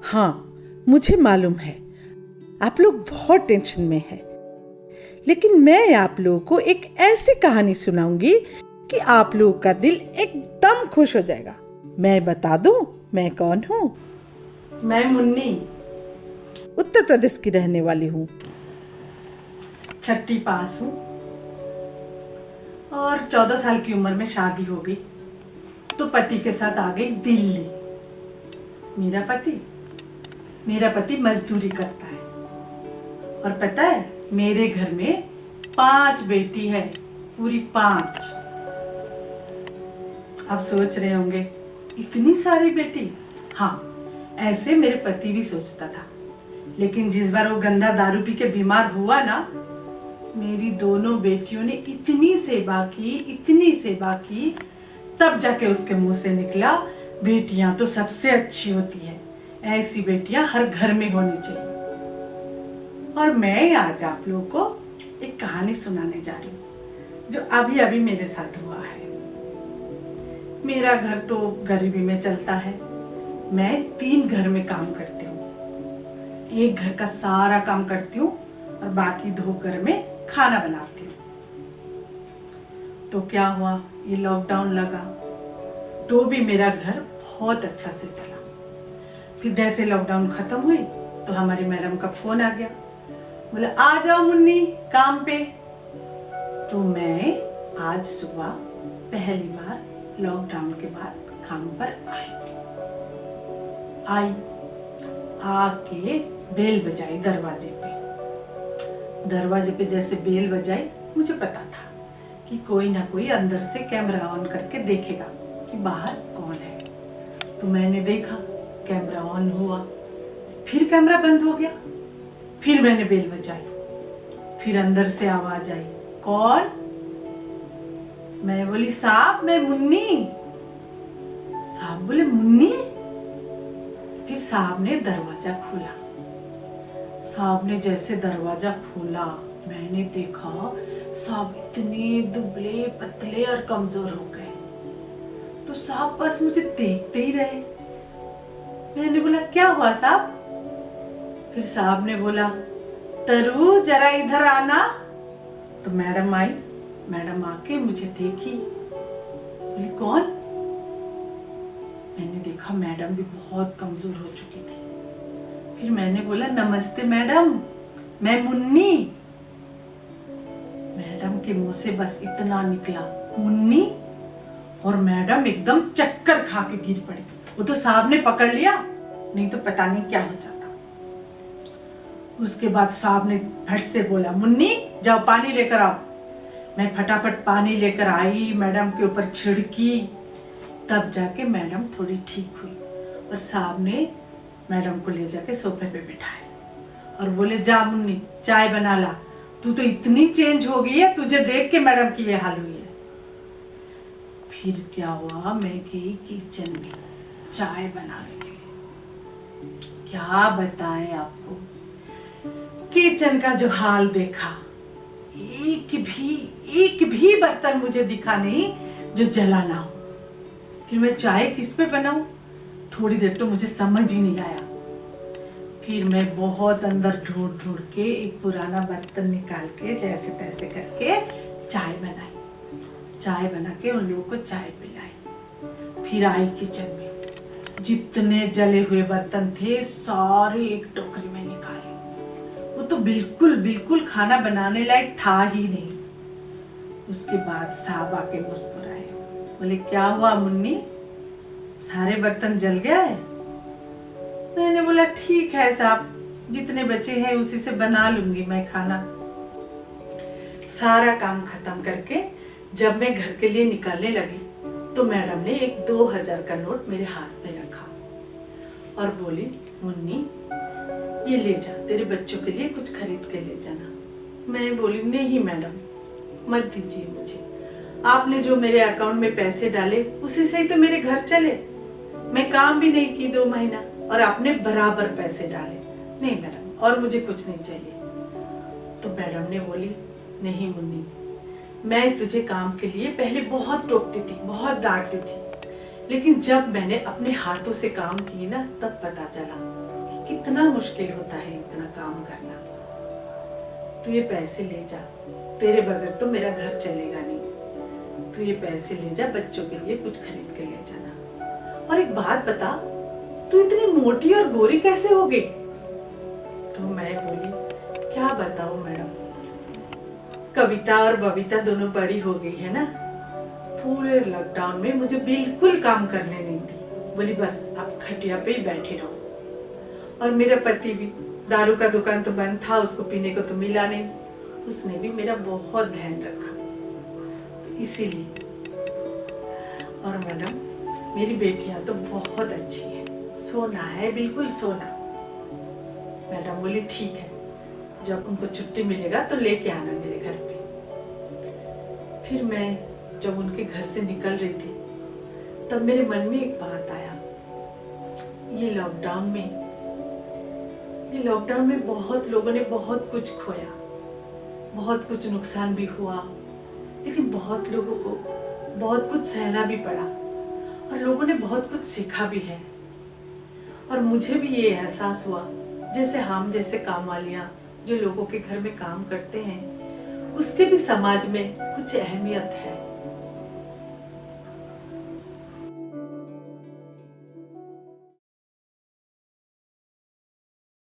हाँ, मुझे मालूम है आप लोग बहुत टेंशन में हैं, लेकिन मैं आप लोगों को एक ऐसी कहानी सुनाऊंगी कि आप लोगों का दिल एकदम खुश हो जाएगा। मैं बता दूं मैं कौन हूँ? मैं मुन्नी उत्तर प्रदेश की रहने वाली हूँ। छठी पास हूँ और 14 साल की उम्र में शादी हो गई तो पति के साथ आ गई दिल्ली। मेरा पति मजदूरी करता है और पता है मेरे घर में 5 बेटी है, पूरी 5। आप सोच रहे होंगे इतनी सारी बेटी? हाँ, ऐसे मेरे पति भी सोचता था, लेकिन जिस बार वो गंदा दारू पी के बीमार हुआ ना, मेरी दोनों बेटियों ने इतनी सेवा की, तब जाके उसके मुंह से निकला बेटियां तो सबसे अच्छी होती है, ऐसी बेटियां हर घर में होनी चाहिए। और मैं आज आप लोगों को एक कहानी सुनाने जा रही हूँ जो अभी अभी मेरे साथ हुआ है। मेरा घर तो गरीबी में चलता है। मैं 3 घर में काम करती हूँ। एक घर का सारा काम करती हूँ और बाकी 2 घर में खाना बनाती हूँ। तो क्या हुआ, ये लॉकडाउन लगा तो भी मेरा घर बहुत अच्छा से चला। फिर जैसे लॉकडाउन खत्म हुई तो हमारी मैडम का फोन आ गया, बोले आ जाओ मुन्नी काम पे। तो मैं आज सुबह पहली बार लॉकडाउन के बाद काम पर आई। आके बेल बजाई दरवाजे पे जैसे बेल बजाई, मुझे पता था कि कोई ना कोई अंदर से कैमरा ऑन करके देखेगा कि बाहर कौन है। तो मैंने देखा, कैमरा ऑन हुआ, फिर कैमरा बंद हो गया, फिर मैंने बेल बजाई, फिर अंदर से आवाज आई, कौन? मैं बोली साहब मैं मुन्नी। साहब बोले मुन्नी? फिर साहब ने दरवाजा खोला। साहब ने जैसे दरवाजा खोला, मैंने देखा साहब इतने दुबले पतले और कमजोर हो गए। तो साहब बस मुझे देखते ही रहे। मैंने बोला क्या हुआ साहब? फिर साहब ने बोला तरु जरा इधर आना। तो मैडम आई, मैडम आके मुझे देखी, बोली कौन? मैंने देखा मैडम भी बहुत कमजोर हो चुकी थी। फिर मैंने बोला नमस्ते मैडम, मैं मुन्नी। मैडम के मुंह से बस इतना निकला मुन्नी, और मैडम एकदम चक्कर खा के गिर पड़ी। वो तो साहब ने पकड़ लिया, नहीं तो पता नहीं क्या हो जाता। उसके बाद साहब ने फट से बोला मुन्नी जाओ पानी लेकर आओ। मैं फटाफट पानी लेकर आई, मैडम के ऊपर छिड़की, तब जाके मैडम थोड़ी ठीक हुई। और साहब ने मैडम को ले जाके सोफे पे बिठाया और बोले जा मुन्नी चाय बना ला, तू तो इतनी चेंज हो गई है, तुझे देख के मैडम की ये हाल हुई है। फिर क्या हुआ, मैं गई किचन में चाय बनाने के लिए। क्या बताएं आपको, किचन का जो हाल देखा, एक भी बर्तन मुझे दिखा नहीं जो जला ना हो। फिर मैं चाय किस पे बनाऊं, थोड़ी देर तो मुझे समझ ही नहीं आया। फिर मैं बहुत अंदर ढूंढ के एक पुराना बर्तन निकाल के जैसे तैसे करके चाय बनाई। चाय बना के उन लोगों को चाय पिलाई। फिर आई किचन में, जितने जले हुए बर्तन थे सारे एक टोकरी में निकाले। वो तो बिल्कुल खाना बनाने लायक था ही नहीं। उसके बाद साहब आके मुस्कुराए, बोले क्या हुआ मुन्नी, सारे बर्तन जल गया है? मैंने बोला ठीक है साहब, जितने बचे हैं उसी से बना लूंगी मैं खाना। सारा काम खत्म करके जब मैं घर के लिए निकलने लगी तो मैडम ने एक 2000 का नोट मेरे हाथ में रखा और बोली मुन्नी ये ले जा, तेरे बच्चों के लिए कुछ खरीद के ले जाना। मैं बोली नहीं मैडम मत दीजिए मुझे, आपने जो मेरे अकाउंट में पैसे डाले उसी से ही तो मेरे घर चले। मैं काम भी नहीं की 2 महीना और आपने बराबर पैसे डाले। नहीं मैडम और मुझे कुछ नहीं चाहिए। तो मैडम ने बोली नहीं मुन्नी, मैं तुझे काम के लिए पहले बहुत टोकती थी, बहुत डांटती थी, लेकिन जब मैंने अपने हाथों से काम किए ना तब पता चला कितना मुश्किल होता है इतना काम करना। तू ये पैसे ले जा, तेरे बगैर तो मेरा घर चलेगा नहीं। तू ये पैसे ले जा, बच्चों के लिए कुछ खरीद के ले जाना। और एक बात बता, तू इतनी मोटी और गोरी कैसे हो गई? तो मैं बोली, क्या बताऊं मैडम, कविता और बबीता दोनों बड़ी हो गई है ना। पूरे लॉकडाउन में मुझे बिल्कुल काम करने नहीं दी। बोली बस आप खटिया पे ही बैठे रहो। और मेरा पति भी, दारू का दुकान तो बंद था, उसको पीने को तो मिला नहीं, उसने भी मेरा बहुत ध्यान रखा। तो इसीलिए। और मैडम, मेरी बेटियां तो बहुत अच्छी है, सोना है, बिल्कुल सोना। मैडम बोली ठीक है, जब उनको छुट्टी मिलेगा तो लेके आना मेरे घर पे। फिर मैं जब उनके घर से निकल रही थी, तब मेरे मन में एक बात आया, ये लॉकडाउन में बहुत लोगों ने बहुत कुछ खोया, बहुत कुछ नुकसान भी हुआ, लेकिन बहुत लोगों को बहुत कुछ सहना भी पड़ा और लोगों ने बहुत कुछ सीखा भी है। और मुझे भी ये एहसास हुआ, जैसे हम जैसे काम वालियां जो लोगों के घर में काम करते हैं, उसके भी समाज में कुछ अहमियत है।